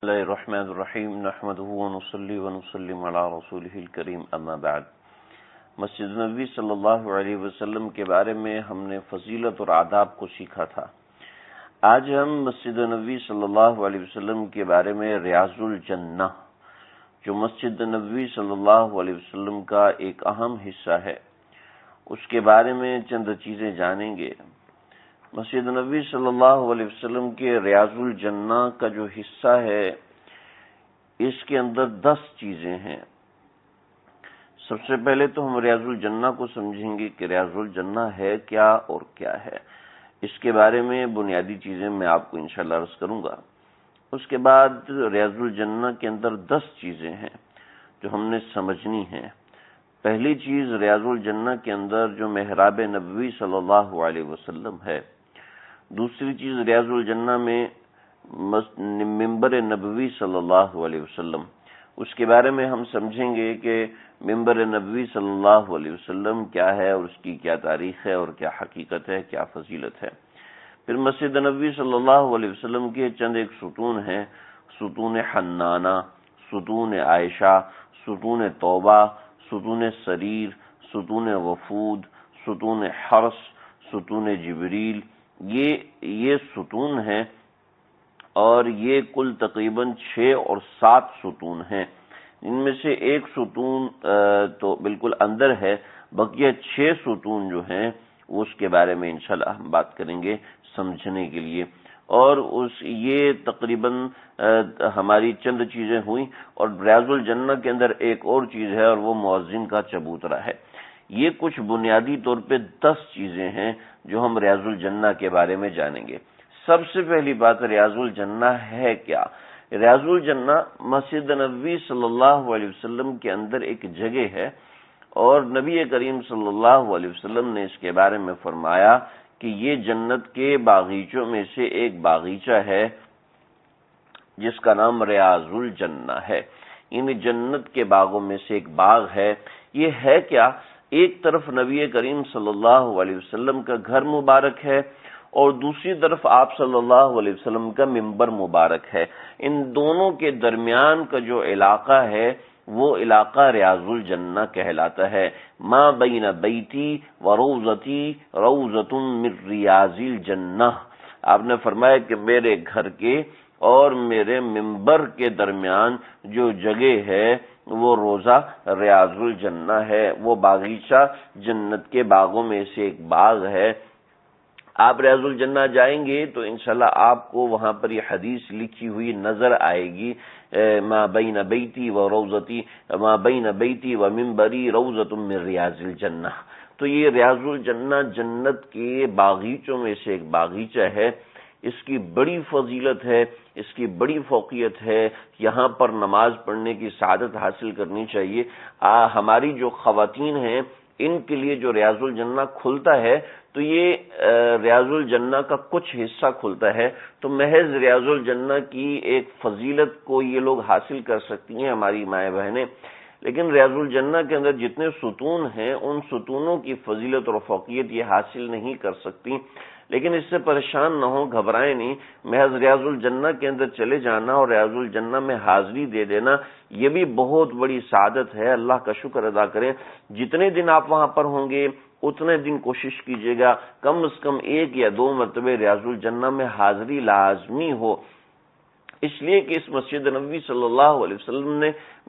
اللہ الرحمن الرحیم نحمدہ ونصلی ونسلم علی رسولہ الکریم اما بعد۔ مسجد نبوی صلی اللہ علیہ وسلم کے بارے میں ہم نے فضیلت اور آداب کو سیکھا تھا۔ آج ہم مسجد نبوی صلی اللہ علیہ وسلم کے بارے میں ریاض الجنہ، جو مسجد نبوی صلی اللہ علیہ وسلم کا ایک اہم حصہ ہے، اس کے بارے میں چند چیزیں جانیں گے۔ مسجد نبوی صلی اللہ علیہ وسلم کے ریاض الجنہ کا جو حصہ ہے، اس کے اندر 10 چیزیں ہیں۔ سب سے پہلے تو ہم ریاض الجنہ کو سمجھیں گے کہ ریاض الجنہ ہے کیا اور کیا ہے۔ اس کے بارے میں بنیادی چیزیں میں آپ کو انشاءاللہ عرض کروں گا۔ اس کے بعد ریاض الجنہ کے اندر 10 چیزیں ہیں جو ہم نے سمجھنی ہیں۔ پہلی چیز ریاض الجنہ کے اندر جو محراب نبوی صلی اللہ علیہ وسلم ہے۔ دوسری چیز ریاض الجنہ میں ممبر نبوی صلی اللہ علیہ وسلم، اس کے بارے میں ہم سمجھیں گے کہ ممبر نبوی صلی اللہ علیہ وسلم کیا ہے اور اس کی کیا تاریخ ہے اور کیا حقیقت ہے، کیا فضیلت ہے۔ پھر مسجد نبوی صلی اللہ علیہ وسلم کے چند ایک ستون ہیں، ستون حنانہ، ستون عائشہ، ستون توبہ، ستون سریر، ستون وفود، ستون حرس، ستون جبریل، یہ ستون ہیں، اور یہ کل تقریباً 6 اور 7 ستون ہیں۔ ان میں سے ایک ستون تو بالکل اندر ہے، بقیہ 6 ستون جو ہیں اس کے بارے میں انشاءاللہ ہم بات کریں گے سمجھنے کے لیے۔ اور یہ تقریباً ہماری چند چیزیں ہوئیں، اور ریاض الجنہ کے اندر ایک اور چیز ہے، اور وہ مؤذن کا چبوترا ہے۔ یہ کچھ بنیادی طور پہ 10 چیزیں ہیں جو ہم ریاض الجنہ کے بارے میں جانیں گے۔ سب سے پہلی بات، ریاض الجنہ ہے کیا؟ ریاض الجنہ مسجد نبوی صلی اللہ علیہ وسلم کے اندر ایک جگہ ہے، اور نبی کریم صلی اللہ علیہ وسلم نے اس کے بارے میں فرمایا کہ یہ جنت کے باغیچوں میں سے ایک باغیچہ ہے جس کا نام ریاض الجنہ ہے۔ یعنی جنت کے باغوں میں سے ایک باغ ہے۔ یہ ہے کیا؟ ایک طرف نبی کریم صلی اللہ علیہ وسلم کا گھر مبارک ہے، اور دوسری طرف آپ صلی اللہ علیہ وسلم کا منبر مبارک ہے۔ ان دونوں کے درمیان کا جو علاقہ ہے وہ علاقہ ریاض الجنہ کہلاتا ہے۔ ما بین بیتی و روضتی روضۃ من ریاض الجنہ۔ آپ نے فرمایا کہ میرے گھر کے اور میرے منبر کے درمیان جو جگہ ہے وہ روضہ ریاض الجنہ ہے، وہ باغیچہ جنت کے باغوں میں سے ایک باغ ہے۔ آپ ریاض الجنہ جائیں گے تو انشاءاللہ آپ کو وہاں پر یہ حدیث لکھی ہوئی نظر آئے گی، ما بین بیتی و روضتی، ما بین بیتی و منبری روضۃ من ریاض الجنہ۔ تو یہ ریاض الجنہ جنت کے باغیچوں میں سے ایک باغیچہ ہے۔ اس کی بڑی فضیلت ہے، اس کی بڑی فوقیت ہے۔ یہاں پر نماز پڑھنے کی سعادت حاصل کرنی چاہیے۔ ہماری جو خواتین ہیں ان کے لیے جو ریاض الجنہ کھلتا ہے تو یہ ریاض الجنہ کا کچھ حصہ کھلتا ہے، تو محض ریاض الجنہ کی ایک فضیلت کو یہ لوگ حاصل کر سکتی ہیں، ہماری مائیں بہنیں۔ لیکن ریاض الجنہ کے اندر جتنے ستون ہیں ان ستونوں کی فضیلت اور فوقیت یہ حاصل نہیں کر سکتی۔ لیکن اس سے پریشان نہ ہو، گھبرائیں نہیں، محض ریاض الجنہ کے اندر چلے جانا اور ریاض الجنہ میں حاضری دے دینا یہ بھی بہت بڑی سعادت ہے۔ اللہ کا شکر ادا کریں، جتنے دن آپ وہاں پر ہوں گے اتنے دن کوشش کیجیے گا کم از کم 1 یا 2 مرتبہ ریاض الجنہ میں حاضری لازمی ہو، اس لیے کہ اس مسجد نبوی صلی اللہ علیہ وسلم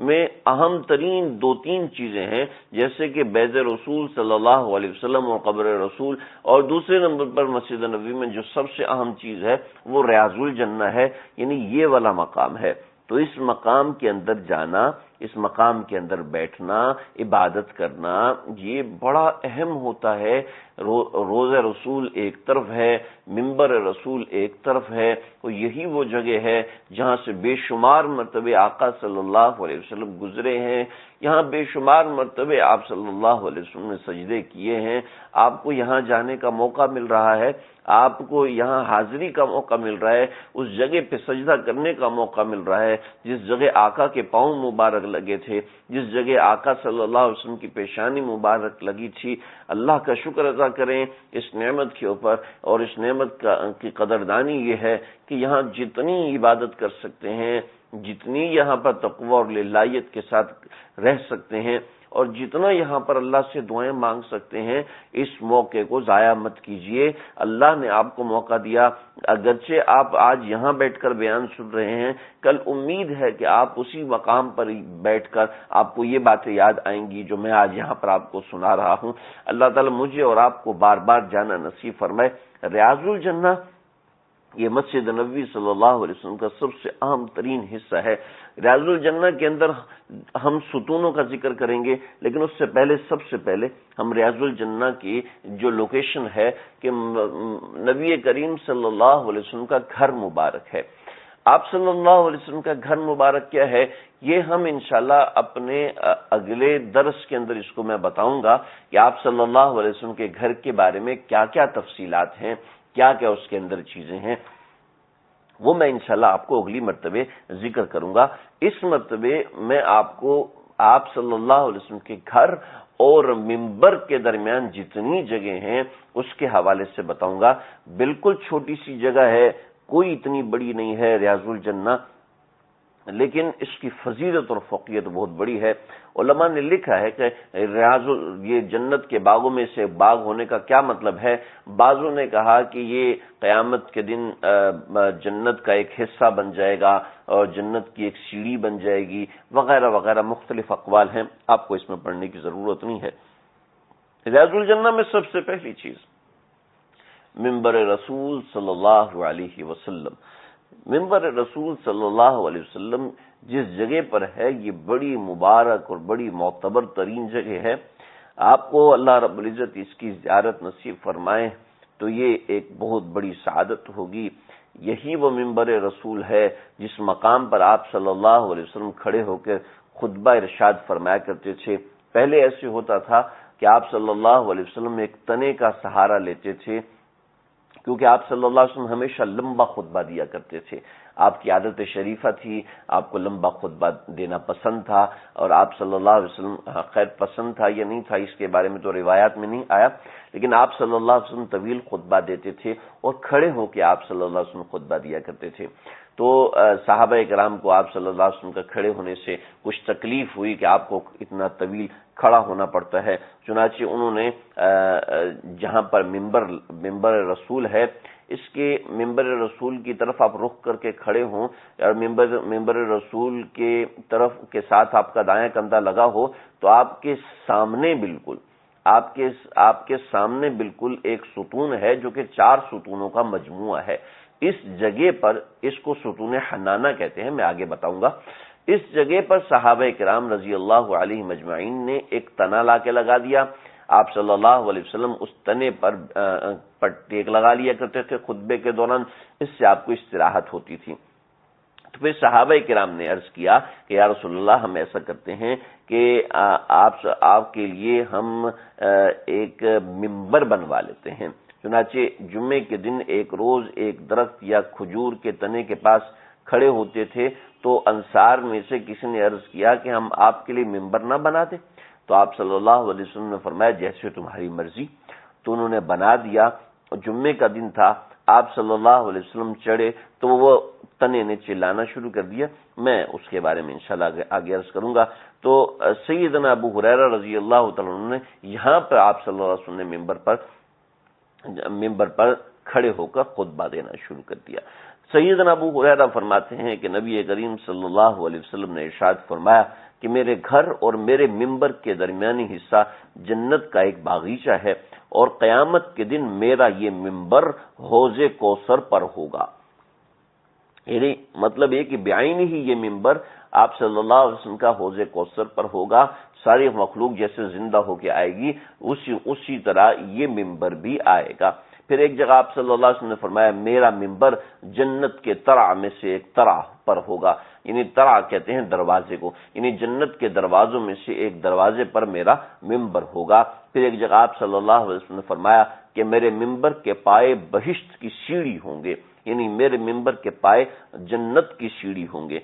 میں اہم ترین 2-3 چیزیں ہیں، جیسے کہ بیض رسول صلی اللہ علیہ وسلم اور قبر رسول، اور دوسرے نمبر پر مسجد نبوی میں جو سب سے اہم چیز ہے وہ ریاض الجنہ ہے، یعنی یہ والا مقام ہے۔ تو اس مقام کے اندر جانا، اس مقام کے اندر بیٹھنا، عبادت کرنا، یہ بڑا اہم ہوتا ہے۔ روضہ رسول ایک طرف ہے، منبر رسول ایک طرف ہے، تو یہی وہ جگہ ہے جہاں سے بے شمار مرتبہ آقا صلی اللہ علیہ وسلم گزرے ہیں، یہاں بے شمار مرتبہ آپ صلی اللہ علیہ وسلم نے سجدے کیے ہیں۔ آپ کو یہاں جانے کا موقع مل رہا ہے، آپ کو یہاں حاضری کا موقع مل رہا ہے، اس جگہ پہ سجدہ کرنے کا موقع مل رہا ہے جس جگہ آقا کے پاؤں مبارک لگے تھے، جس جگہ آقا صلی اللہ علیہ وسلم کی پیشانی مبارک لگی تھی۔ اللہ کا شکر ادا کریں اس نعمت کے اوپر، اور اس نعمت کی قدردانی یہ ہے کہ یہاں جتنی عبادت کر سکتے ہیں جتنی یہاں پر تقوی اور للہیت کے ساتھ رہ سکتے ہیں اور جتنا یہاں پر اللہ سے دعائیں مانگ سکتے ہیں، اس موقع کو ضائع مت کیجیے۔ اللہ نے آپ کو موقع دیا، اگرچہ آپ آج یہاں بیٹھ کر بیان سن رہے ہیں، کل امید ہے کہ آپ اسی مقام پر بیٹھ کر آپ کو یہ باتیں یاد آئیں گی جو میں آج یہاں پر آپ کو سنا رہا ہوں۔ اللہ تعالیٰ مجھے اور آپ کو بار بار جانا نصیب فرمائے۔ ریاض الجنہ یہ مسجد نبوی صلی اللہ علیہ وسلم کا سب سے اہم ترین حصہ ہے۔ ریاض الجنہ کے اندر ہم ستونوں کا ذکر کریں گے، لیکن اس سے پہلے سب سے پہلے ہم ریاض الجنہ کی جو لوکیشن ہے کہ نبی کریم صلی اللہ علیہ وسلم کا گھر مبارک ہے۔ آپ صلی اللہ علیہ وسلم کا گھر مبارک کیا ہے، یہ ہم انشاءاللہ اپنے اگلے درس کے اندر اس کو میں بتاؤں گا کہ آپ صلی اللہ علیہ وسلم کے گھر کے بارے میں کیا کیا تفصیلات ہیں، کیا کیا اس کے اندر چیزیں ہیں، وہ میں انشاءاللہ آپ کو اگلی مرتبہ ذکر کروں گا۔ اس مرتبہ میں آپ کو آپ صلی اللہ علیہ وسلم کے گھر اور منبر کے درمیان جتنی جگہ ہیں اس کے حوالے سے بتاؤں گا۔ بالکل چھوٹی سی جگہ ہے، کوئی اتنی بڑی نہیں ہے ریاض الجنہ، لیکن اس کی فضیلت اور فوقیت بہت بڑی ہے۔ علماء نے لکھا ہے کہ یہ جنت کے باغوں میں سے باغ ہونے کا کیا مطلب ہے۔ بعضوں نے کہا کہ یہ قیامت کے دن جنت کا ایک حصہ بن جائے گا اور جنت کی ایک سیڑھی بن جائے گی، وغیرہ وغیرہ مختلف اقوال ہیں، آپ کو اس میں پڑھنے کی ضرورت نہیں ہے۔ ریاض الجنہ میں سب سے پہلی چیز منبر رسول صلی اللہ علیہ وسلم۔ منبر رسول صلی اللہ علیہ وسلم جس جگہ پر ہے یہ بڑی مبارک اور بڑی معتبر ترین جگہ ہے۔ آپ کو اللہ رب العزت اس کی زیارت نصیب فرمائے تو یہ ایک بہت بڑی سعادت ہوگی۔ یہی وہ منبر رسول ہے جس مقام پر آپ صلی اللہ علیہ وسلم کھڑے ہو کر خطبہ ارشاد فرمایا کرتے تھے۔ پہلے ایسے ہوتا تھا کہ آپ صلی اللہ علیہ وسلم ایک تنے کا سہارا لیتے تھے، کیونکہ آپ صلی اللہ علیہ وسلم ہمیشہ لمبا خطبہ دیا کرتے تھے۔ آپ کی عادت شریفہ تھی، آپ کو لمبا خطبہ دینا پسند تھا، اور آپ صلی اللہ علیہ وسلم خیر پسند تھا یا نہیں تھا اس کے بارے میں تو روایات میں نہیں آیا، لیکن آپ صلی اللہ علیہ وسلم طویل خطبہ دیتے تھے اور کھڑے ہو کے آپ صلی اللہ علیہ وسلم خطبہ دیا کرتے تھے۔ تو صحابہ کرام کو آپ صلی اللہ علیہ وسلم کا کھڑے ہونے سے کچھ تکلیف ہوئی کہ آپ کو اتنا طویل کھڑا ہونا پڑتا ہے، چنانچہ انہوں نے جہاں پر منبر رسول ہے اس کے منبر رسول کی طرف آپ رخ کر کے کھڑے ہوں اور منبر رسول کے طرف کے ساتھ آپ کا دائیں کندھا لگا ہو تو آپ کے سامنے بالکل ایک ستون ہے جو کہ 4 ستونوں کا مجموعہ ہے۔ اس جگہ پر اس کو ستون حنانہ کہتے ہیں، میں آگے بتاؤں گا۔ اس جگہ پر صحابہ کرام رضی اللہ علیہ مجمعین نے ایک تنا لا کے لگا دیا۔ آپ صلی اللہ علیہ وسلم اس تنے پر ٹیک لگا لیا کرتے تھے خطبے کے دوران، اس سے آپ کو استراحت ہوتی تھی۔ تو پھر صحابہ کرام نے عرض کیا کہ یا رسول اللہ ہم ایسا کرتے ہیں کہ آپ کے لیے ہم ایک منبر بنوا لیتے ہیں۔ چنانچہ جمعے کے دن ایک روز ایک درخت یا کھجور کے تنے کے پاس کھڑے ہوتے تھے تو انصار میں سے کسی نے عرض کیا کہ ہم آپ کے لیے منبر نہ بنا دیں، تو آپ صلی اللہ علیہ وسلم نے فرمایا جیسے تمہاری مرضی۔ تو انہوں نے بنا دیا، اور جمعے کا دن تھا، آپ صلی اللہ علیہ وسلم چڑھے تو وہ تنے نے چلانا شروع کر دیا۔ میں اس کے بارے میں انشاءاللہ آگے عرض کروں گا۔ تو سیدنا ابو ہریرہ رضی اللہ تعالیٰ عنہ نے یہاں پر آپ صلی اللہ علیہ وسلم نے منبر پر کھڑے ہو کر خطبہ دینا شروع کر دیا۔ سیدنا ابو ہریرہ فرماتے ہیں کہ نبی کریم صلی اللہ علیہ وسلم نے ارشاد فرمایا کہ میرے گھر اور میرے منبر کے درمیانی حصہ جنت کا ایک باغیچہ ہے، اور قیامت کے دن میرا یہ منبر حوض کوثر پر ہوگا۔ یعنی مطلب یہ کہ بعین ہی یہ منبر آپ صلی اللہ علیہ وسلم کا حوض کوثر پر ہوگا۔ ساری مخلوق جیسے زندہ ہو کے آئے گی اسی طرح یہ منبر بھی آئے گا۔ پھر ایک جگہ آپ صلی اللہ علیہ وسلم نے فرمایا میرا منبر جنت کے ترع میں سے ایک ترع پر ہوگا، یعنی ترع کہتے ہیں دروازے کو، یعنی جنت کے دروازوں میں سے ایک دروازے پر میرا منبر ہوگا۔ پھر ایک جگہ آپ صلی اللہ علیہ وسلم نے فرمایا کہ میرے منبر کے پائے بہشت کی سیڑھی ہوں گے، یعنی میرے منبر کے پائے جنت کی سیڑھی ہوں گے۔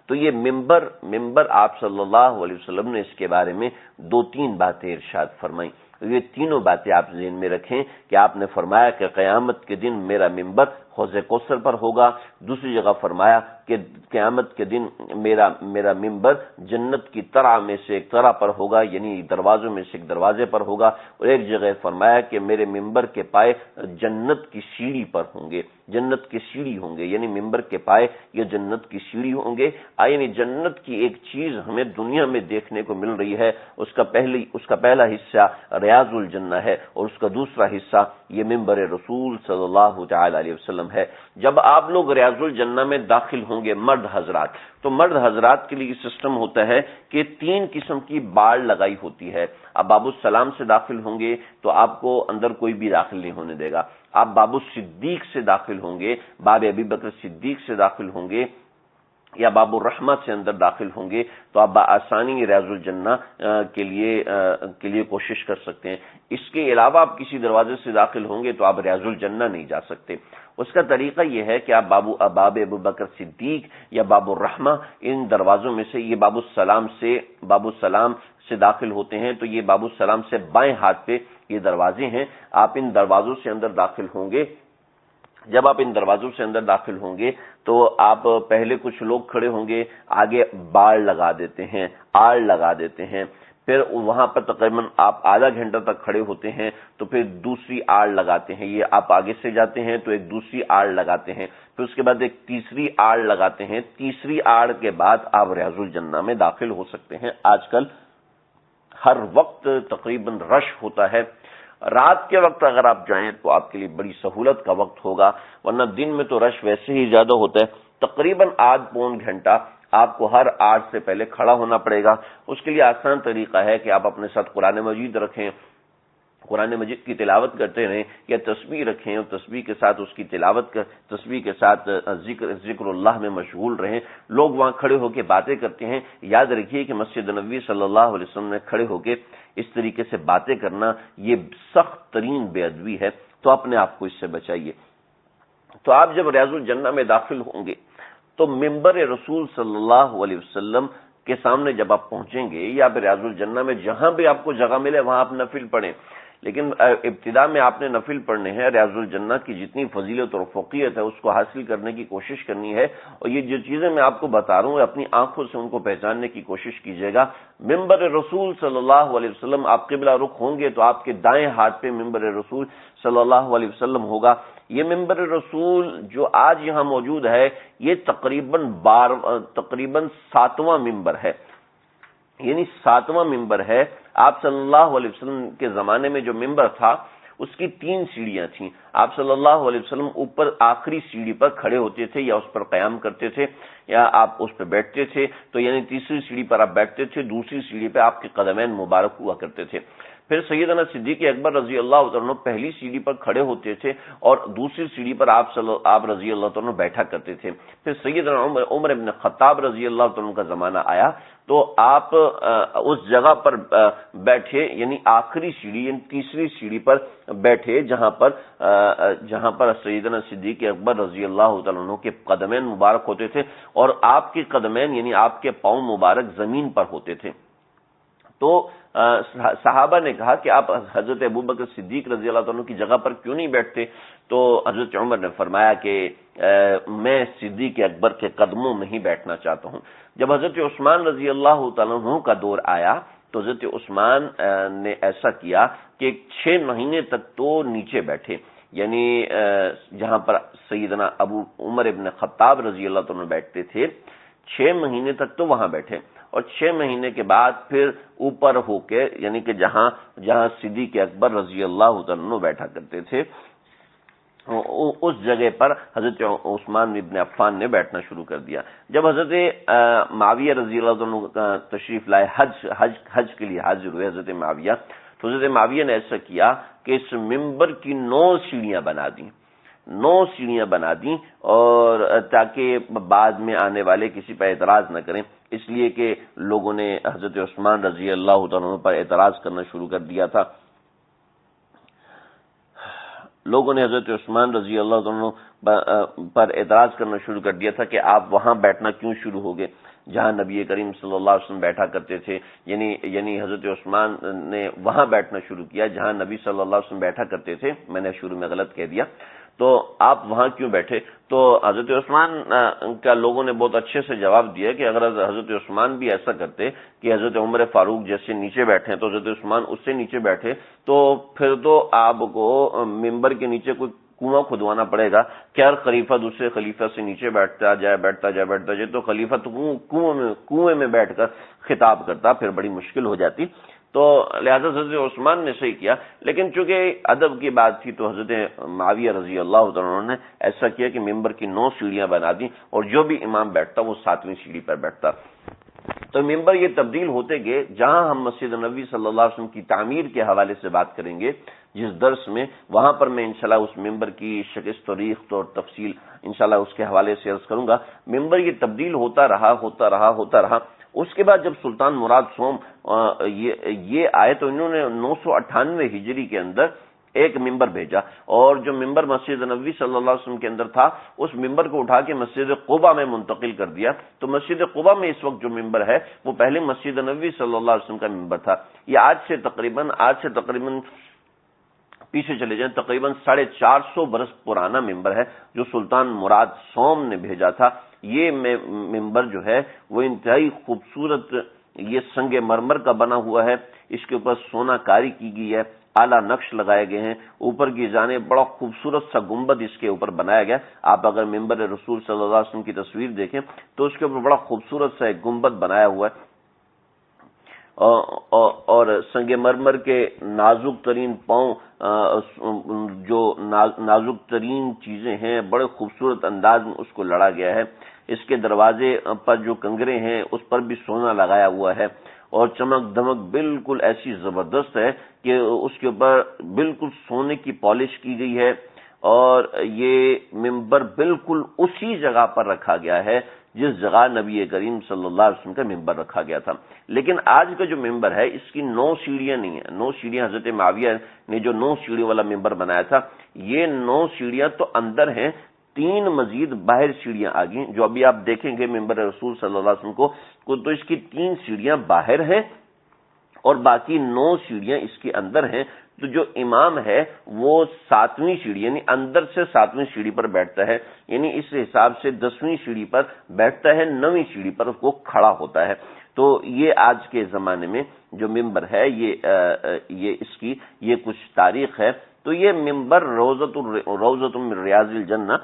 تو یہ منبر آپ صلی اللہ علیہ وسلم نے اس کے بارے میں 2-3 باتیں ارشاد فرمائیں۔ یہ تینوں باتیں آپ ذہن میں رکھیں کہ آپ نے فرمایا کہ قیامت کے دن میرا منبر حوض کوثر پر ہوگا۔ دوسری جگہ فرمایا کہ قیامت کے دن میرا ممبر جنت کی طرح میں سے ایک طرح پر ہوگا، یعنی دروازوں میں سے ایک دروازے پر ہوگا، اور ایک جگہ فرمایا کہ میرے ممبر کے پائے جنت کی سیڑھی پر ہوں گے، جنت کی سیڑھی ہوں گے، یعنی ممبر کے پائے یہ جنت کی سیڑھی ہوں گے۔ یعنی جنت کی ایک چیز ہمیں دنیا میں دیکھنے کو مل رہی ہے، اس کا پہلا حصہ ریاض الجنہ ہے، اور اس کا دوسرا حصہ یہ ممبر رسول صلی اللہ تعالی علیہ وسلم ہے۔ جب آپ لوگ ریاض الجنہ میں داخل ہوں گے مرد حضرات، تو مرد حضرات کے لیے سسٹم ہوتا ہے کہ 3 قسم کی باڑ لگائی ہوتی ہے۔ آپ باب السلام سے داخل ہوں گے تو آپ کو اندر کوئی بھی داخل نہیں ہونے دے گا۔ آپ باب الصدیق سے داخل ہوں گے، باب ابی بکر صدیق سے داخل ہوں گے، یا باب الرحمہ سے اندر داخل ہوں گے تو آپ بآسانی ریاض الجنہ کے لیے کوشش کر سکتے ہیں۔ اس کے علاوہ آپ کسی دروازے سے داخل ہوں گے تو آپ ریاض الجنہ نہیں جا سکتے۔ اس کا طریقہ یہ ہے کہ آپ باب ابو بکر صدیق یا باب الرحمہ ان دروازوں میں سے، یہ باب السلام سے داخل ہوتے ہیں، تو یہ باب السلام سے بائیں ہاتھ پہ یہ دروازے ہیں، آپ ان دروازوں سے اندر داخل ہوں گے۔ جب آپ ان دروازوں سے اندر داخل ہوں گے تو آپ پہلے کچھ لوگ کھڑے ہوں گے، آگے باڑ لگا دیتے ہیں، آڑ لگا دیتے ہیں، پھر وہاں پر تقریباً آپ آدھا گھنٹہ تک کھڑے ہوتے ہیں تو پھر دوسری آڑ لگاتے ہیں، یہ آپ آگے سے جاتے ہیں تو ایک دوسری آڑ لگاتے ہیں، پھر اس کے بعد ایک تیسری آڑ لگاتے ہیں، تیسری آڑ کے بعد آپ ریاض الجنہ میں داخل ہو سکتے ہیں۔ آج کل ہر وقت تقریباً رش ہوتا ہے، رات کے وقت اگر آپ جائیں تو آپ کے لیے بڑی سہولت کا وقت ہوگا، ورنہ دن میں تو رش ویسے ہی زیادہ ہوتا ہے۔ تقریباً آدھ پون گھنٹہ آپ کو ہر آڑ سے پہلے کھڑا ہونا پڑے گا۔ اس کے لیے آسان طریقہ ہے کہ آپ اپنے ساتھ قرآن مجید رکھیں، قرآن مجید کی تلاوت کرتے رہیں، یا تسبیح رکھیں اور تسبیح کے ساتھ اس کی تلاوت تسبیح کے ساتھ ذکر اللہ میں مشغول رہیں۔ لوگ وہاں کھڑے ہو کے باتیں کرتے ہیں، یاد رکھیے کہ مسجد نبوی صلی اللہ علیہ وسلم نے کھڑے ہو کے اس طریقے سے باتیں کرنا یہ سخت ترین بے ادبی ہے، تو اپنے آپ کو اس سے بچائیے۔ تو آپ جب ریاض الجنہ میں داخل ہوں گے تو ممبر رسول صلی اللہ علیہ وسلم کے سامنے جب آپ پہنچیں گے، یا پھر ریاض الجنہ میں جہاں بھی آپ کو جگہ ملے وہاں آپ نفل پڑھیں، لیکن ابتدا میں آپ نے نفل پڑھنے ہیں۔ ریاض الجنہ کی جتنی فضیلت اور فوقیت ہے اس کو حاصل کرنے کی کوشش کرنی ہے، اور یہ جو چیزیں میں آپ کو بتا رہا ہوں اپنی آنکھوں سے ان کو پہچاننے کی کوشش کیجیے گا۔ ممبر رسول صلی اللہ علیہ وسلم، آپ قبلہ رخ ہوں گے تو آپ کے دائیں ہاتھ پہ ممبر رسول صلی اللہ علیہ وسلم ہوگا۔ یہ ممبر رسول جو آج یہاں موجود ہے یہ تقریباً 7واں ممبر ہے، یعنی 7واں ممبر ہے۔ آپ صلی اللہ علیہ وسلم کے زمانے میں جو ممبر تھا اس کی 3 سیڑھیاں تھیں۔ آپ صلی اللہ علیہ وسلم اوپر آخری سیڑھی پر کھڑے ہوتے تھے یا اس پر قیام کرتے تھے یا آپ اس پہ بیٹھتے تھے، تو یعنی تیسری سیڑھی پر آپ بیٹھتے تھے، دوسری سیڑھی پہ آپ کے قدمین مبارک ہوا کرتے تھے۔ پھر سیدنا صدیق اکبر رضی اللہ عنہ پہلی سیڑھی پر کھڑے ہوتے تھے اور دوسری سیڑھی پر آپ رضی اللہ عنہ بیٹھا کرتے تھے۔ پھر سیدنا عمر ابن خطاب رضی اللہ عنہ کا زمانہ آیا تو آپ اس جگہ پر بیٹھے، یعنی آخری سیڑھی یعنی تیسری سیڑھی پر بیٹھے جہاں پر سیدنا صدیق اکبر رضی اللہ عنہ کے قدمین مبارک ہوتے تھے، اور آپ کے قدمین یعنی آپ کے پاؤں مبارک زمین پر ہوتے تھے۔ تو صحابہ نے کہا کہ آپ حضرت ابوبکر صدیق رضی اللہ عنہ کی جگہ پر کیوں نہیں بیٹھتے؟ تو حضرت عمر نے فرمایا کہ میں صدیق اکبر کے قدموں میں ہی بیٹھنا چاہتا ہوں۔ جب حضرت عثمان رضی اللہ عنہ کا دور آیا تو حضرت عثمان نے ایسا کیا کہ 6 مہینے تک تو نیچے بیٹھے، یعنی جہاں پر سیدنا ابو عمر ابن خطاب رضی اللہ عنہ بیٹھتے تھے 6 مہینے تک تو وہاں بیٹھے، اور 6 مہینے کے بعد پھر اوپر ہو کے یعنی کہ جہاں صدیق اکبر رضی اللہ عنہ بیٹھا کرتے تھے اس جگہ پر حضرت عثمان ابن عفان نے بیٹھنا شروع کر دیا۔ جب حضرت معاویہ رضی اللہ عنہ تشریف لائے، حج کے لیے حاضر ہوئے حضرت معاویہ، تو حضرت معاویہ نے ایسا کیا کہ اس ممبر کی 9 سیڑھیاں بنا دیں، 9 سیڑھیاں بنا دیں، اور تاکہ بعد میں آنے والے کسی پر اعتراض نہ کریں، اس لیے کہ لوگوں نے حضرت عثمان رضی اللہ عنہ پر اعتراض کرنا شروع کر دیا تھا۔ لوگوں نے حضرت عثمان رضی اللہ عنہ پر اعتراض کرنا شروع کر دیا تھا کہ آپ وہاں بیٹھنا کیوں شروع ہو گئے جہاں نبی کریم صلی اللہ علیہ وسلم بیٹھا کرتے تھے، یعنی حضرت عثمان نے وہاں بیٹھنا شروع کیا جہاں نبی صلی اللہ علیہ وسلم بیٹھا کرتے تھے۔ میں نے شروع میں غلط کہہ دیا۔ تو آپ وہاں کیوں بیٹھے؟ تو حضرت عثمان کا لوگوں نے بہت اچھے سے جواب دیا کہ اگر حضرت عثمان بھی ایسا کرتے کہ حضرت عمر فاروق جیسے نیچے بیٹھے تو حضرت عثمان اس سے نیچے بیٹھے تو پھر تو آپ کو ممبر کے نیچے کوئی کنواں کھدوانا پڑے گا کہ ہر خلیفہ دوسرے خلیفہ سے نیچے بیٹھتا جائے تو خلیفہ تو کنویں میں بیٹھ کر خطاب کرتا، پھر بڑی مشکل ہو جاتی۔ تو لہذا حضرت عثمان نے صحیح کیا، لیکن چونکہ ادب کی بات تھی تو حضرت معاویہ رضی اللہ عنہ نے ایسا کیا کہ ممبر کی 9 سیڑھیاں بنا دیں اور جو بھی امام بیٹھتا وہ 7ویں سیڑھی پر بیٹھتا۔ تو ممبر یہ تبدیل ہوتے گئے۔ جہاں ہم مسجد نبوی صلی اللہ علیہ وسلم کی تعمیر کے حوالے سے بات کریں گے جس درس میں، وہاں پر میں انشاءاللہ اس ممبر کی شکست و ریخت اور تفصیل انشاءاللہ اس کے حوالے سے عرض کروں گا۔ ممبر یہ تبدیل ہوتا رہا۔ اس کے بعد جب سلطان مراد سوم یہ آئے تو انہوں نے 998 ہجری کے اندر ایک ممبر بھیجا، اور جو ممبر مسجد نبوی صلی اللہ علیہ وسلم کے اندر تھا اس ممبر کو اٹھا کے مسجد قباء میں منتقل کر دیا۔ تو مسجد قباء میں اس وقت جو ممبر ہے وہ پہلے مسجد نبوی صلی اللہ علیہ وسلم کا ممبر تھا۔ یہ آج سے تقریباً پیچھے چلے جائیں، تقریباً 450 برس پرانا ممبر ہے جو سلطان مراد سوم نے بھیجا تھا۔ یہ ممبر جو ہے وہ انتہائی خوبصورت، یہ سنگ مرمر کا بنا ہوا ہے، اس کے اوپر سونا کاری کی گئی ہے، اعلیٰ نقش لگائے گئے ہیں، اوپر کی جانب بڑا خوبصورت سا گنبد اس کے اوپر بنایا گیا۔ آپ اگر ممبر رسول صلی اللہ علیہ وسلم کی تصویر دیکھیں تو اس کے اوپر بڑا خوبصورت سا ایک گنبد بنایا ہوا ہے، اور سنگ مرمر کے نازک ترین پاؤں، جو نازک ترین چیزیں ہیں بڑے خوبصورت انداز میں اس کو لڑا گیا ہے۔ اس کے دروازے پر جو کنگرے ہیں اس پر بھی سونا لگایا ہوا ہے، اور چمک دمک بالکل ایسی زبردست ہے کہ اس کے اوپر بالکل سونے کی پالش کی گئی ہے، اور یہ ممبر بالکل اسی جگہ پر رکھا گیا ہے جس جگہ نبی کریم صلی اللہ علیہ وسلم کا ممبر رکھا گیا تھا۔ لیکن آج کا جو ممبر ہے اس کی 9 سیڑھیاں نہیں ہیں۔ 9 سیڑھیاں حضرت معاویہ نے جو 9 سیڑھی والا ممبر بنایا تھا، یہ 9 سیڑھیاں تو اندر ہیں، 3 مزید باہر سیڑھیاں آ گئی۔ جو ابھی آپ دیکھیں گے ممبر رسول صلی اللہ علیہ وسلم کو تو اس کی 3 سیڑھیاں باہر ہیں اور باقی 9 سیڑھیاں اس کے اندر ہیں۔ تو جو امام ہے وہ 7ویں سیڑھی یعنی اندر سے 7ویں سیڑھی پر بیٹھتا ہے، یعنی اس حساب سے 10ویں سیڑھی پر بیٹھتا ہے، 9ویں سیڑھی پر وہ کھڑا ہوتا ہے۔ تو یہ آج کے زمانے میں جو ممبر ہے یہ اس کی یہ کچھ تاریخ ہے۔ تو یہ ممبر روضۃ من ریاض الجنہ،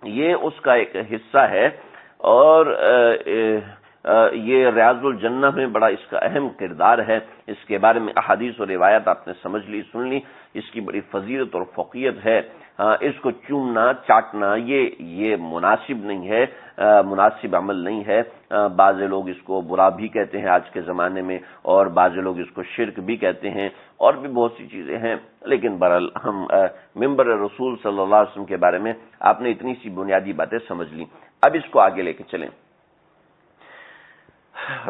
یہ اس کا ایک حصہ ہے، اور یہ ریاض الجنہ میں بڑا اس کا اہم کردار ہے۔ اس کے بارے میں احادیث اور روایات آپ نے سمجھ لی، سن لی، اس کی بڑی فضیلت اور فوقیت ہے۔ اس کو چومنا چاٹنا یہ مناسب نہیں ہے، مناسب عمل نہیں ہے۔ بعض لوگ اس کو برا بھی کہتے ہیں آج کے زمانے میں، اور بعض لوگ اس کو شرک بھی کہتے ہیں، اور بھی بہت سی چیزیں ہیں۔ لیکن بہرحال ہم ممبر رسول صلی اللہ علیہ وسلم کے بارے میں آپ نے اتنی سی بنیادی باتیں سمجھ لی۔ اب اس کو آگے لے کے چلیں۔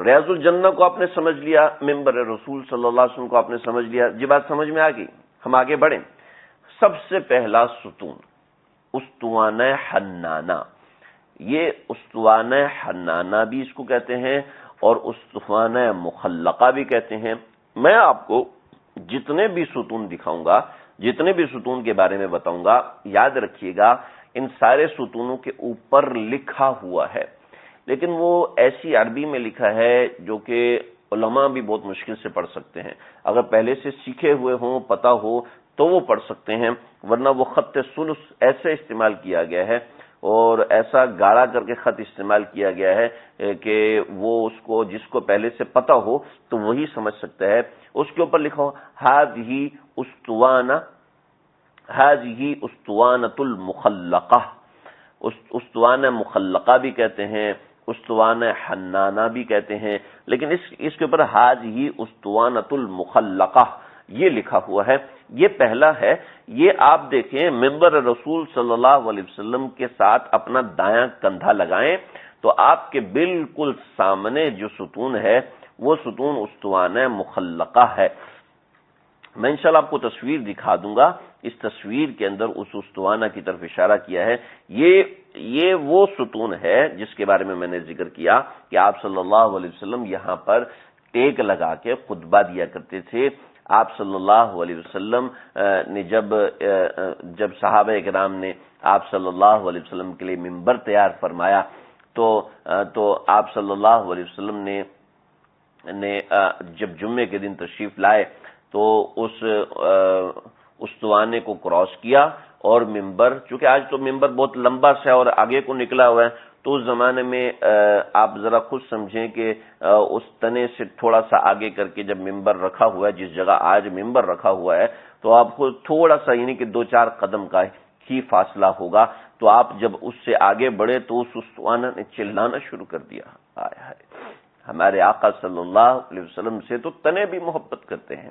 ریاض الجنہ کو آپ نے سمجھ لیا، ممبر رسول صلی اللہ علیہ وسلم کو آپ نے سمجھ لیا، جی بات سمجھ میں آ گئی، ہم آگے بڑھیں۔ سب سے پہلا ستون استوانہ حنانہ، یہ استوانہ حنانہ بھی اس کو کہتے ہیں اور استوانہ مخلقہ بھی کہتے ہیں۔ میں آپ کو جتنے بھی ستون دکھاؤں گا، جتنے بھی ستون کے بارے میں بتاؤں گا، یاد رکھیے گا ان سارے ستونوں کے اوپر لکھا ہوا ہے، لیکن وہ ایسی عربی میں لکھا ہے جو کہ علماء بھی بہت مشکل سے پڑھ سکتے ہیں۔ اگر پہلے سے سیکھے ہوئے ہوں، پتہ ہو تو وہ پڑھ سکتے ہیں، ورنہ وہ خط ثلث ایسے استعمال کیا گیا ہے اور ایسا گاڑا کر کے خط استعمال کیا گیا ہے کہ وہ اس کو جس کو پہلے سے پتہ ہو تو وہی سمجھ سکتا ہے۔ اس کے اوپر لکھا ہو ہذہ استوانہ، ہذہ اسطوانۃ المخلقہ، استوانہ مخلقہ بھی کہتے ہیں، استوانہ حنانہ بھی کہتے ہیں، لیکن اس کے اوپر ہذہ اسطوانۃ المخلقہ یہ لکھا ہوا ہے۔ یہ پہلا ہے۔ یہ آپ دیکھیں ممبر رسول صلی اللہ علیہ وسلم کے ساتھ اپنا دایاں کندھا لگائیں تو آپ کے بالکل سامنے جو ستون ہے وہ ستون استوانہ مخلقہ ہے۔ میں انشاءاللہ آپ کو تصویر دکھا دوں گا، اس تصویر کے اندر اس استوانہ کی طرف اشارہ کیا ہے۔ یہ وہ ستون ہے جس کے بارے میں میں نے ذکر کیا کہ آپ صلی اللہ علیہ وسلم یہاں پر ٹیک لگا کے خطبہ دیا کرتے تھے۔ آپ صلی اللہ علیہ وسلم نے جب صحابہ کرام نے آپ صلی اللہ علیہ وسلم کے لیے ممبر تیار فرمایا تو آپ صلی اللہ علیہ وسلم نے جب جمعے کے دن تشریف لائے تو اس استوانے کو کراس کیا اور ممبر، چونکہ آج تو ممبر بہت لمبا سا اور آگے کو نکلا ہوا ہے، تو اس زمانے میں آپ ذرا خود سمجھیں کہ اس تنے سے تھوڑا سا آگے کر کے جب ممبر رکھا ہوا ہے، جس جگہ آج ممبر رکھا ہوا ہے، تو آپ خود تھوڑا سا یعنی کہ 2-4 قدم کا ہی فاصلہ ہوگا، تو آپ جب اس سے آگے بڑھے تو اس استوانہ نے چلانا شروع کر دیا. آئے ہائے، ہمارے آقا صلی اللہ علیہ وسلم سے تو تنے بھی محبت کرتے ہیں،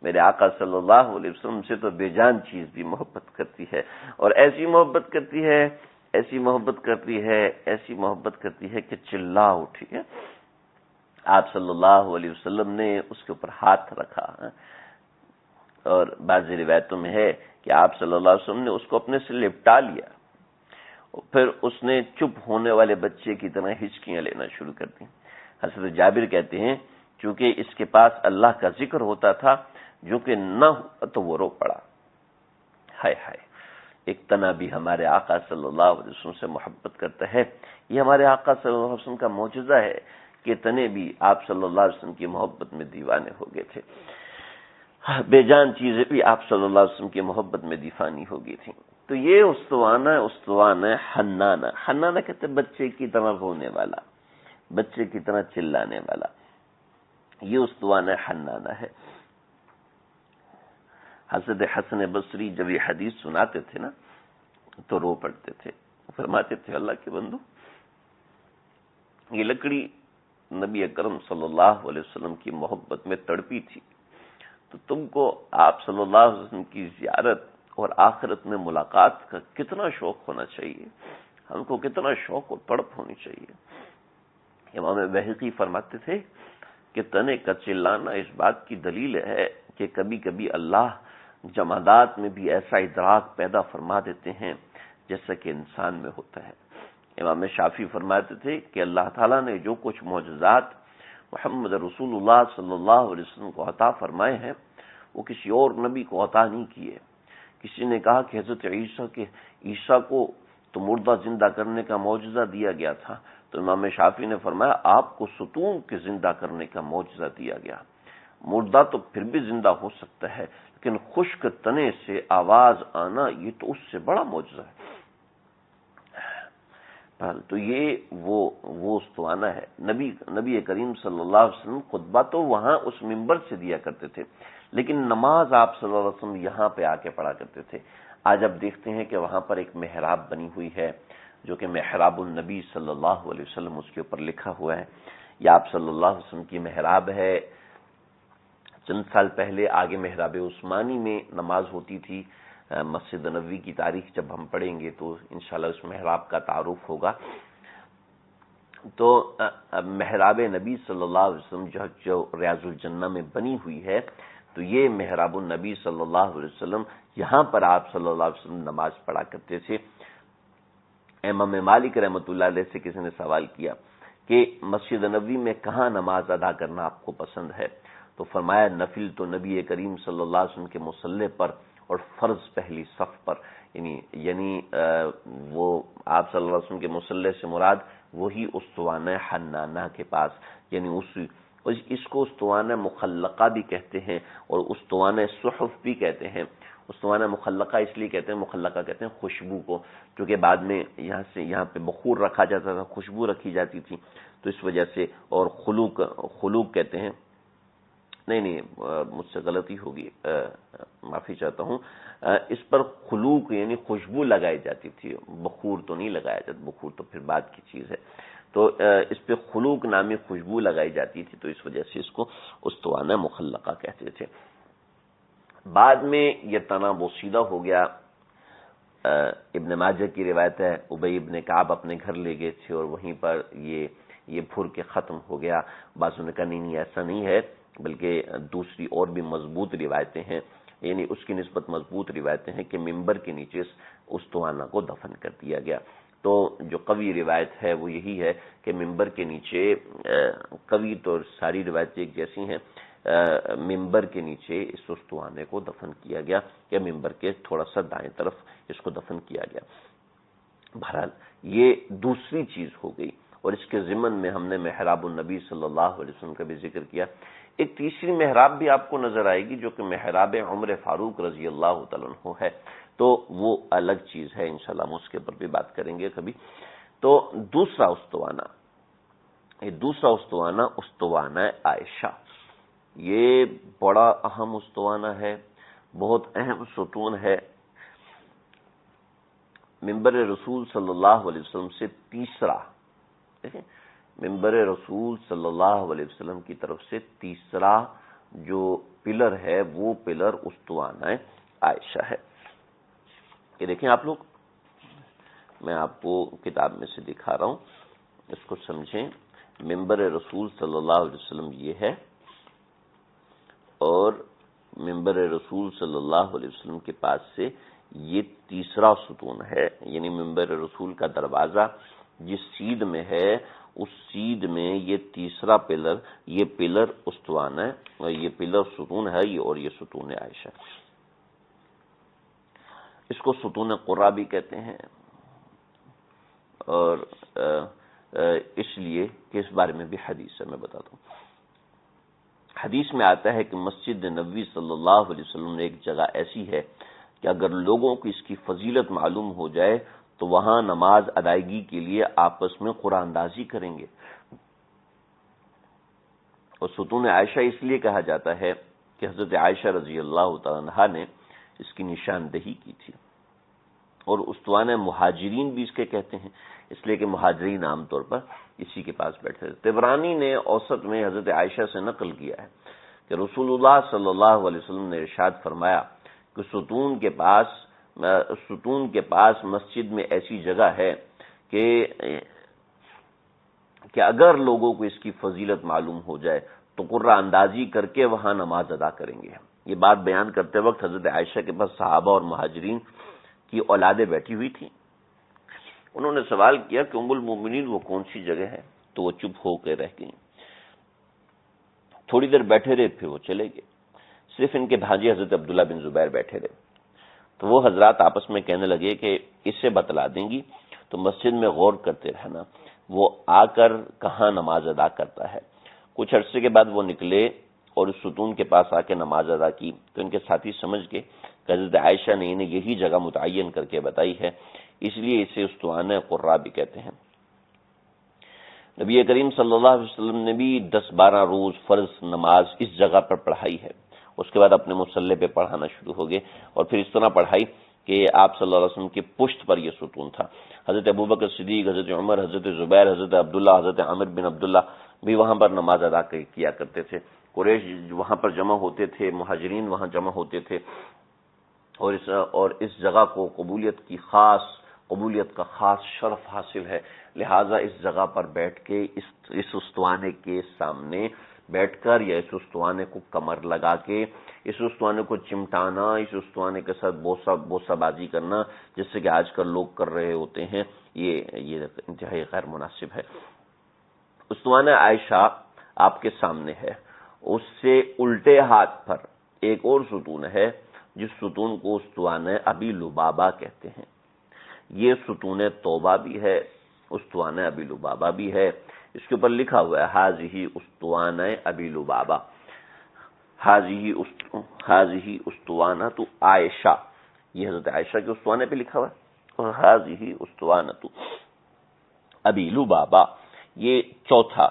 میرے آقا صلی اللہ علیہ وسلم سے تو بے جان چیز بھی محبت کرتی ہے، اور ایسی محبت کرتی ہے، ایسی محبت کرتی ہے، ایسی محبت کرتی ہے کہ چلا اٹھی ہے. آپ صلی اللہ علیہ وسلم نے اس کے اوپر ہاتھ رکھا، اور بعض روایتوں میں ہے کہ آپ صلی اللہ علیہ وسلم نے اس کو اپنے سے لپٹا لیا، پھر اس نے چپ ہونے والے بچے کی طرح ہچکیاں لینا شروع کر دی. حضرت جابر کہتے ہیں چونکہ اس کے پاس اللہ کا ذکر ہوتا تھا، جو کہ نہ ہوا تو وہ رو پڑا. ہائے ہائے، ایک تنا بھی ہمارے آقا صلی اللہ علیہ وسلم سے محبت کرتا ہے. یہ ہمارے آقا صلی اللہ علیہ وسلم کا معجزہ ہے کہ تنے بھی آپ صلی اللہ علیہ وسلم کی محبت میں دیوانے ہو گئے تھے، بے جان چیزیں بھی آپ صلی اللہ علیہ وسلم کی محبت میں دیوانی ہو گئی تھیں. تو یہ استوانہ حنانہ کہتے ہیں بچے کی طرح رونے والا، بچے کی طرح چلانے والا، یہ استوانہ حنانہ ہے. حضرت حسن بصری جب یہ حدیث سناتے تھے نا تو رو پڑتے تھے، فرماتے تھے اللہ کے بندو، یہ لکڑی نبی اکرم صلی اللہ علیہ وسلم کی محبت میں تڑپی تھی، تو تم کو آپ صلی اللہ علیہ وسلم کی زیارت اور آخرت میں ملاقات کا کتنا شوق ہونا چاہیے، ہم کو کتنا شوق اور تڑپ ہونی چاہیے. امام بہقی فرماتے تھے کہ تنے کا چلانا اس بات کی دلیل ہے کہ کبھی کبھی اللہ جمادات میں بھی ایسا ادراک پیدا فرما دیتے ہیں جیسا کہ انسان میں ہوتا ہے. امام شافعی فرماتے تھے کہ اللہ تعالیٰ نے جو کچھ معجزات محمد رسول اللہ صلی اللہ علیہ وسلم کو عطا فرمائے ہیں وہ کسی اور نبی کو عطا نہیں کیے. کسی نے کہا کہ حضرت عیسیٰ کو تو مردہ زندہ کرنے کا معجزہ دیا گیا تھا، تو امام شافعی نے فرمایا آپ کو ستون کے زندہ کرنے کا معجزہ دیا گیا. مردہ تو پھر بھی زندہ ہو سکتا ہے، لیکن خشک تنے سے آواز آنا یہ تو اس سے بڑا معجزہ ہے. تو یہ وہ استوانہ ہے. نبی کریم صلی اللہ علیہ وسلم خطبہ تو وہاں اس منبر سے دیا کرتے تھے، لیکن نماز آپ صلی اللہ علیہ وسلم یہاں پہ آ کے پڑھا کرتے تھے. آج اب دیکھتے ہیں کہ وہاں پر ایک محراب بنی ہوئی ہے جو کہ محراب النبی صلی اللہ علیہ وسلم، اس کے اوپر لکھا ہوا ہے. یہ آپ صلی اللہ علیہ وسلم کی محراب ہے. چند سال پہلے آگے محراب عثمانی میں نماز ہوتی تھی. مسجد نبوی کی تاریخ جب ہم پڑھیں گے تو انشاءاللہ اس محراب کا تعارف ہوگا. تو محراب نبی صلی اللہ علیہ وسلم جو ریاض الجنہ میں بنی ہوئی ہے، تو یہ محراب النبی صلی اللہ علیہ وسلم، یہاں پر آپ صلی اللہ علیہ وسلم نماز پڑھا کرتے تھے. امام مالک رحمۃ اللہ علیہ سے کسی نے سوال کیا کہ مسجد نبوی میں کہاں نماز ادا کرنا آپ کو پسند ہے، تو فرمایا نفل تو نبی کریم صلی اللہ علیہ وسلم کے مصلی پر اور فرض پہلی صف پر، یعنی وہ آپ صلی اللہ علیہ وسلم کے مصلی سے مراد وہی استوانہ حنانہ کے پاس، یعنی اس کو استوانہ مخلقہ بھی کہتے ہیں اور استوانہ صحف بھی کہتے ہیں. استوانہ مخلقہ اس لیے کہتے ہیں، مخلقہ کہتے ہیں خوشبو کو، کیونکہ بعد میں یہاں پہ بخور رکھا جاتا تھا، خوشبو رکھی جاتی تھی، تو اس وجہ سے. اور خلوق کہتے ہیں، نہیں مجھ سے غلطی ہوگی، معافی چاہتا ہوں. اس پر خلوق یعنی خوشبو لگائی جاتی تھی، بخور تو نہیں لگایا جاتا، بخور تو پھر بعد کی چیز ہے. تو اس پہ خلوق نامی خوشبو لگائی جاتی تھی، تو اس وجہ سے اس کو استوانہ مخلقہ کہتے تھے. بعد میں یہ تنا بوسیدہ ہو گیا. ابن ماجہ کی روایت ہے ابی ابن کعب اپنے گھر لے گئے تھے اور وہیں پر یہ پھر کے ختم ہو گیا. بعضوں نے کہا نہیں ایسا نہیں ہے، بلکہ دوسری اور بھی مضبوط روایتیں ہیں، یعنی اس کی نسبت مضبوط روایتیں ہیں کہ منبر کے نیچے استوانہ کو دفن کر دیا گیا. تو جو قوی روایت ہے وہ یہی ہے کہ منبر کے نیچے، قوی تو ساری روایتیں ایک جیسی ہیں، ممبر کے نیچے اس استوانے کو دفن کیا گیا، یا ممبر کے تھوڑا سا دائیں طرف اس کو دفن کیا گیا۔ بہرحال یہ دوسری چیز ہو گئی، اور اس کے ضمن میں ہم نے محراب النبی صلی اللہ علیہ وسلم کا بھی ذکر کیا۔ ایک تیسری محراب بھی آپ کو نظر آئے گی جو کہ محراب عمر فاروق رضی اللہ تعالیٰ عنہ ہے، تو وہ الگ چیز ہے، انشاءاللہ ہم اس کے اوپر بھی بات کریں گے کبھی۔ تو دوسرا استوانہ، یہ دوسرا استوانہ استوانہ عائشہ، یہ بڑا اہم استوانہ ہے، بہت اہم ستون ہے۔ ممبر رسول صلی اللہ علیہ وسلم سے تیسرا، دیکھیں ممبر رسول صلی اللہ علیہ وسلم کی طرف سے تیسرا جو پلر ہے وہ پلر استوانہ عائشہ ہے۔ یہ دیکھیں آپ لوگ، میں آپ کو کتاب میں سے دکھا رہا ہوں، اس کو سمجھیں۔ ممبر رسول صلی اللہ علیہ وسلم یہ ہے، اور ممبر رسول صلی اللہ علیہ وسلم کے پاس سے یہ تیسرا ستون ہے، یعنی ممبر رسول کا دروازہ جس سیدھ میں ہے اس سیدھ میں یہ تیسرا پلر، یہ پلر استوانہ ہے، اور یہ پلر ستون ہے، اور یہ ستون عائشہ۔ اس کو ستون قرہ بھی کہتے ہیں، اور اس لیے کہ اس بارے میں بھی حدیث ہے، میں بتاتا ہوں۔ حدیث میں آتا ہے کہ مسجد نبوی صلی اللہ علیہ وسلم نے ایک جگہ ایسی ہے کہ اگر لوگوں کو اس کی فضیلت معلوم ہو جائے تو وہاں نماز ادائیگی کے لیے آپس میں قرآن اندازی کریں گے۔ اور ستون عائشہ اس لیے کہا جاتا ہے کہ حضرت عائشہ رضی اللہ تعالیٰ عنہا نے اس کی نشاندہی کی تھی، اور استوانہ مہاجرین بھی اس کے کہتے ہیں، اس لیے کہ مہاجرین عام طور پر اسی کے پاس بیٹھے تھے۔ طبرانی نے اوسط میں حضرت عائشہ سے نقل کیا ہے کہ رسول اللہ صلی اللہ علیہ وسلم نے ارشاد فرمایا کہ ستون کے پاس مسجد میں ایسی جگہ ہے کہ اگر لوگوں کو اس کی فضیلت معلوم ہو جائے تو قرہ اندازی کر کے وہاں نماز ادا کریں گے۔ یہ بات بیان کرتے وقت حضرت عائشہ کے پاس صحابہ اور مہاجرین کی اولادیں بیٹھی ہوئی تھیں۔ انہوں نے سوال کیا کہ ام المومنین وہ کون سی جگہ ہے، تو وہ چپ ہو کے رہ گئیں۔ تھوڑی دیر بیٹھے رہے، پھر وہ چلے گئے، صرف ان کے بھانجے حضرت عبداللہ بن زبیر بیٹھے رہے۔ تو وہ حضرات آپس میں کہنے لگے کہ اس سے بتلا دیں گی تو مسجد میں غور کرتے رہنا، وہ آ کر کہاں نماز ادا کرتا ہے۔ کچھ عرصے کے بعد وہ نکلے اور اس ستون کے پاس آ کے نماز ادا کی، تو ان کے ساتھی سمجھ گئے کہ حضرت عائشہ نے انہیں یہی جگہ متعین کر کے بتائی ہے، اس لیے اسے استوانہ قرہ بھی کہتے ہیں۔ نبی کریم صلی اللہ علیہ وسلم نے بھی 10-12 روز فرض نماز اس جگہ پر پڑھائی ہے، اس کے بعد اپنے مصلی پہ پڑھانا شروع ہو گئے، اور پھر اس طرح پڑھائی کہ آپ صلی اللہ علیہ وسلم کی پشت پر یہ ستون تھا۔ حضرت ابوبکر صدیق، حضرت عمر، حضرت زبیر، حضرت عبداللہ، حضرت عامر بن عبداللہ بھی وہاں پر نماز ادا کیا کرتے تھے۔ قریش وہاں پر جمع ہوتے تھے، مہاجرین وہاں جمع ہوتے تھے، اور اس جگہ کو قبولیت کا خاص شرف حاصل ہے، لہٰذا اس جگہ پر بیٹھ کے اس استوانے کے سامنے بیٹھ کر یا اس استوانے کو کمر لگا کے اس استوانے کو چمٹانا، اس استوانے کے ساتھ بوسہ بازی کرنا، جس سے کہ آج کل لوگ کر رہے ہوتے ہیں، یہ انتہائی غیر مناسب ہے۔ استوانہ عائشہ آپ کے سامنے ہے، اس سے الٹے ہاتھ پر ایک اور ستون ہے جس ستون کو استوانہ ابی لبابہ کہتے ہیں۔ یہ ستون توبہ بھی ہے، استوانہ ابی لبابہ بھی ہے۔ اس کے اوپر لکھا ہوا ہے ہذہ استوانہ ابی لبابہ، ہذہ استوانہ عائشہ، یہ حضرت عائشہ کے استوانے پہ لکھا ہوا ہے، اور ہذہ استوانہ ابی لبابہ یہ چوتھا،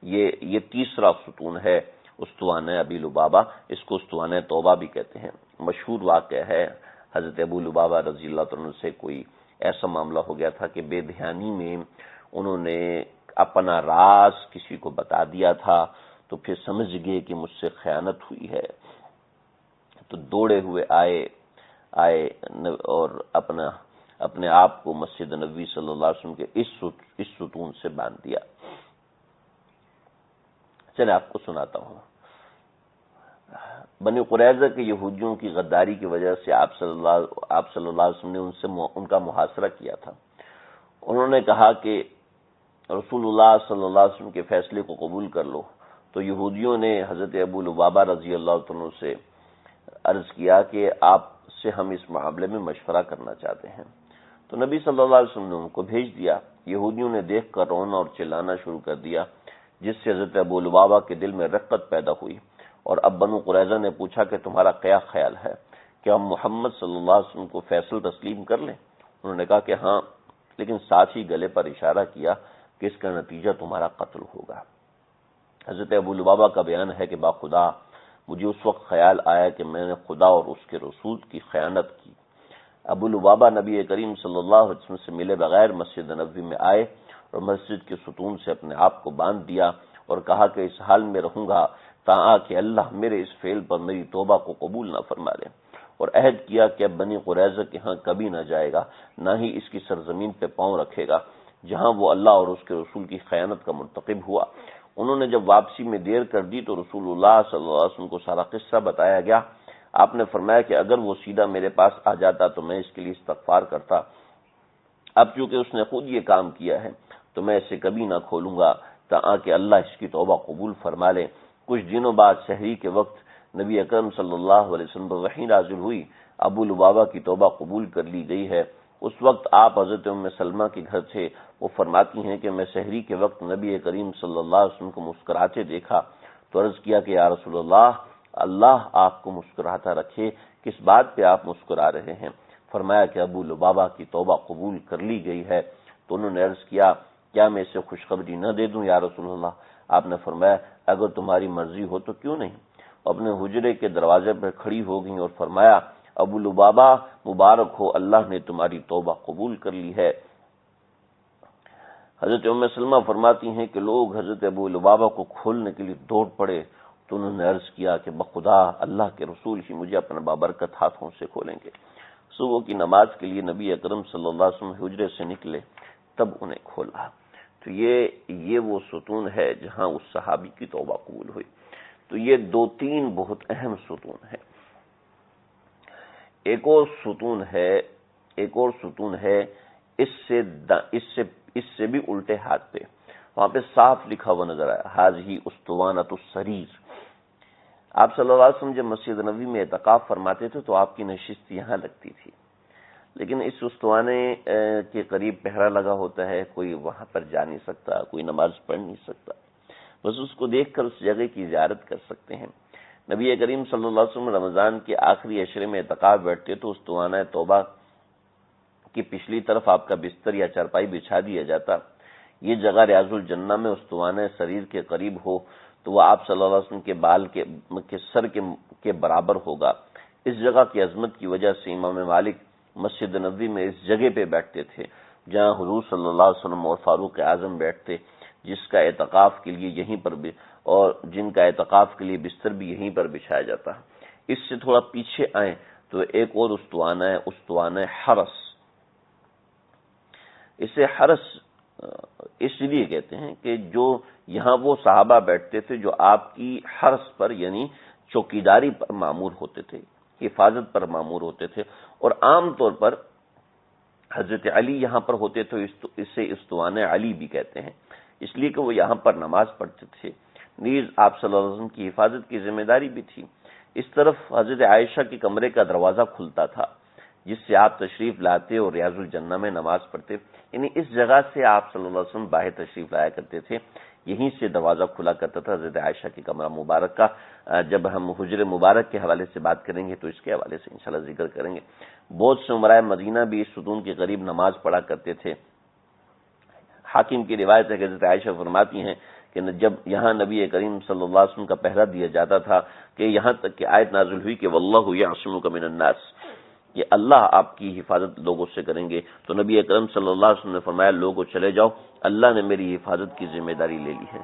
یہ تیسرا ستون ہے استوانہ ابی لبابہ، اس کو استوانہ توبہ بھی کہتے ہیں۔ مشہور واقعہ ہے، حضرت ابو لبابہ رضی اللہ عنہ سے کوئی ایسا معاملہ ہو گیا تھا کہ بے دھیانی میں انہوں نے اپنا راز کسی کو بتا دیا تھا، تو پھر سمجھ گئے کہ مجھ سے خیانت ہوئی ہے، تو دوڑے ہوئے آئے اور اپنے آپ کو مسجد نبوی صلی اللہ علیہ وسلم کے اس ستون سے باندھ دیا۔ چلے آپ کو سناتا ہوں۔ بنی قریظہ کے یہودیوں کی غداری کی وجہ سے آپ صلی اللہ علیہ وسلم نے ان کا محاصرہ کیا تھا۔ انہوں نے کہا کہ رسول اللہ صلی اللہ علیہ وسلم کے فیصلے کو قبول کر لو، تو یہودیوں نے حضرت ابو لبابہ رضی اللہ عنہ سے عرض کیا کہ آپ سے ہم اس معاملے میں مشورہ کرنا چاہتے ہیں۔ تو نبی صلی اللہ علیہ وسلم نے ان کو بھیج دیا۔ یہودیوں نے دیکھ کر رونا اور چلانا شروع کر دیا، جس سے حضرت ابو لبابہ کے دل میں رقت پیدا ہوئی، اور اب بنو قریظہ نے پوچھا کہ تمہارا کیا خیال ہے کہ ہم محمد صلی اللہ علیہ وسلم کو فیصل تسلیم کر لیں؟ انہوں نے کہا کہ ہاں، لیکن ساتھ ہی گلے پر اشارہ کیا کہ اس کا نتیجہ تمہارا قتل ہوگا۔ حضرت ابو لبابہ کا بیان ہے کہ باخدا مجھے اس وقت خیال آیا کہ میں نے خدا اور اس کے رسول کی خیانت کی۔ ابو لبابہ نبی کریم صلی اللہ علیہ وسلم سے ملے بغیر مسجد نبوی میں آئے اور مسجد کے ستون سے اپنے آپ کو باندھ دیا اور کہا کہ اس حال میں رہوں گا تاں کہ اللہ میرے اس فعل پر میری توبہ کو قبول نہ فرما لے، اور عہد کیا کہ اب بنی قریظہ کے ہاں کبھی نہ جائے گا، نہ ہی اس کی سرزمین پہ پاؤں رکھے گا جہاں وہ اللہ اور اس کے رسول کی خیانت کا مرتکب ہوا۔ انہوں نے جب واپسی میں دیر کر دی تو رسول اللہ صلی اللہ علیہ وسلم کو سارا قصہ بتایا گیا۔ آپ نے فرمایا کہ اگر وہ سیدھا میرے پاس آ جاتا تو میں اس کے لیے استغفار کرتا، اب چونکہ اس نے خود یہ کام کیا ہے تو میں اسے کبھی نہ کھولوں گا تاکہ اللہ اس کی توبہ قبول فرما لے۔ کچھ دنوں بعد سحری کے وقت نبی اکرم صلی اللہ علیہ وسلم پر وحی نازل ہوئی، ابو لبابہ کی توبہ قبول کر لی گئی ہے۔ اس وقت آپ حضرت ام سلمہ کے گھر تھے۔ وہ فرماتی ہیں کہ میں سحری کے وقت نبی کریم صلی اللہ علیہ وسلم کو مسکراتے دیکھا تو عرض کیا کہ یا رسول اللہ، اللہ آپ کو مسکراتا رکھے، کس بات پہ آپ مسکرا رہے ہیں؟ فرمایا کہ ابو لبابہ کی توبہ قبول کر لی گئی ہے۔ تو انہوں نے عرض کیا کیا میں اسے خوشخبری نہ دے دوں یا رسول اللہ؟ آپ نے فرمایا اگر تمہاری مرضی ہو تو کیوں نہیں۔ اپنے حجرے کے دروازے پر کھڑی ہو گئیں اور فرمایا ابو لبابہ مبارک ہو، اللہ نے تمہاری توبہ قبول کر لی ہے۔ حضرت ام سلمہ فرماتی ہیں کہ لوگ حضرت ابو لبابہ کو کھولنے کے لیے دوڑ پڑے تو انہوں نے عرض کیا کہ بخدا اللہ کے رسول ہی مجھے اپنے بابرکت ہاتھوں سے کھولیں گے۔ صبح کی نماز کے لیے نبی اکرم صلی اللہ علیہ وسلم حجرے سے نکلے تب انہیں کھولا۔ تو یہ وہ ستون ہے جہاں اس صحابی کی توبہ قبول ہوئی۔ تو یہ دو تین بہت اہم ستون ہیں۔ ایک اور ستون ہے اس سے بھی الٹے ہاتھ پہ، وہاں پہ صاف لکھا ہوا نظر آیا ھذہ اسطوانۃ السریر۔ آپ صلی اللہ علیہ وسلم جب مسجد نبوی میں اعتکاف فرماتے تھے تو آپ کی نشست یہاں لگتی تھی، لیکن اس استوانے کے قریب پہرا لگا ہوتا ہے، کوئی وہاں پر جا نہیں سکتا، کوئی نماز پڑھ نہیں سکتا، بس اس کو دیکھ کر اس جگہ کی زیارت کر سکتے ہیں۔ نبی کریم صلی اللہ علیہ وسلم رمضان کے آخری عشرے میں اعتکاف بیٹھتے تو استوانہ توبہ کی پچھلی طرف آپ کا بستر یا چارپائی بچھا دیا جاتا۔ یہ جگہ ریاض الجنہ میں استوانہ سریر کے قریب ہو تو وہ آپ صلی اللہ علیہ وسلم کے بال کے سر کے برابر ہوگا۔ اس جگہ کی عظمت کی وجہ سے امام مالک مسجد نبوی میں اس جگہ پہ بیٹھتے تھے جہاں حضور صلی اللہ علیہ وسلم اور فاروق اعظم بیٹھتے، جس کا اعتکاف کے لیے یہیں پر بھی اور جن کا اعتکاف کے لیے بستر بھی یہیں پر بچھایا جاتا ہے۔ اس سے تھوڑا پیچھے آئیں تو ایک اور استوانہ ہے، استوانہ حرس۔ اسے حرس اس لیے کہتے ہیں کہ جو یہاں وہ صحابہ بیٹھتے تھے جو آپ کی حرس پر یعنی چوکیداری پر مامور ہوتے تھے، حفاظت پر مامور ہوتے تھے، اور عام طور پر حضرت علی یہاں پر ہوتے تو اسے استوانہ علی بھی کہتے ہیں، اس لیے کہ وہ یہاں پر نماز پڑھتے تھے۔ نیز آپ صلی اللہ علیہ وسلم کی حفاظت کی ذمہ داری بھی تھی۔ اس طرف حضرت عائشہ کے کمرے کا دروازہ کھلتا تھا جس سے آپ تشریف لاتے اور ریاض الجنہ میں نماز پڑھتے، یعنی اس جگہ سے آپ صلی اللہ علیہ وسلم باہر تشریف لایا کرتے تھے، یہیں سے دروازہ کھلا کرتا تھا حضرت عائشہ کے کمرہ مبارک کا۔ جب ہم حجر مبارک کے حوالے سے بات کریں گے تو اس کے حوالے سے انشاءاللہ ذکر کریں گے۔ بہت سے عمرائے مدینہ بھی اس ستون کے قریب نماز پڑھا کرتے تھے۔ حاکم کی روایت ہے کہ حضرت عائشہ فرماتی ہیں کہ جب یہاں نبی کریم صلی اللہ علیہ وسلم کا پہرا دیا جاتا تھا کہ یہاں تک کہ آیت نازل ہوئی کہ واللہ یعصمک من الناس، کہ اللہ آپ کی حفاظت لوگوں سے کریں گے، تو نبی اکرم صلی اللہ علیہ وسلم نے فرمایا لوگوں چلے جاؤ، اللہ نے میری حفاظت کی ذمہ داری لے لی ہے۔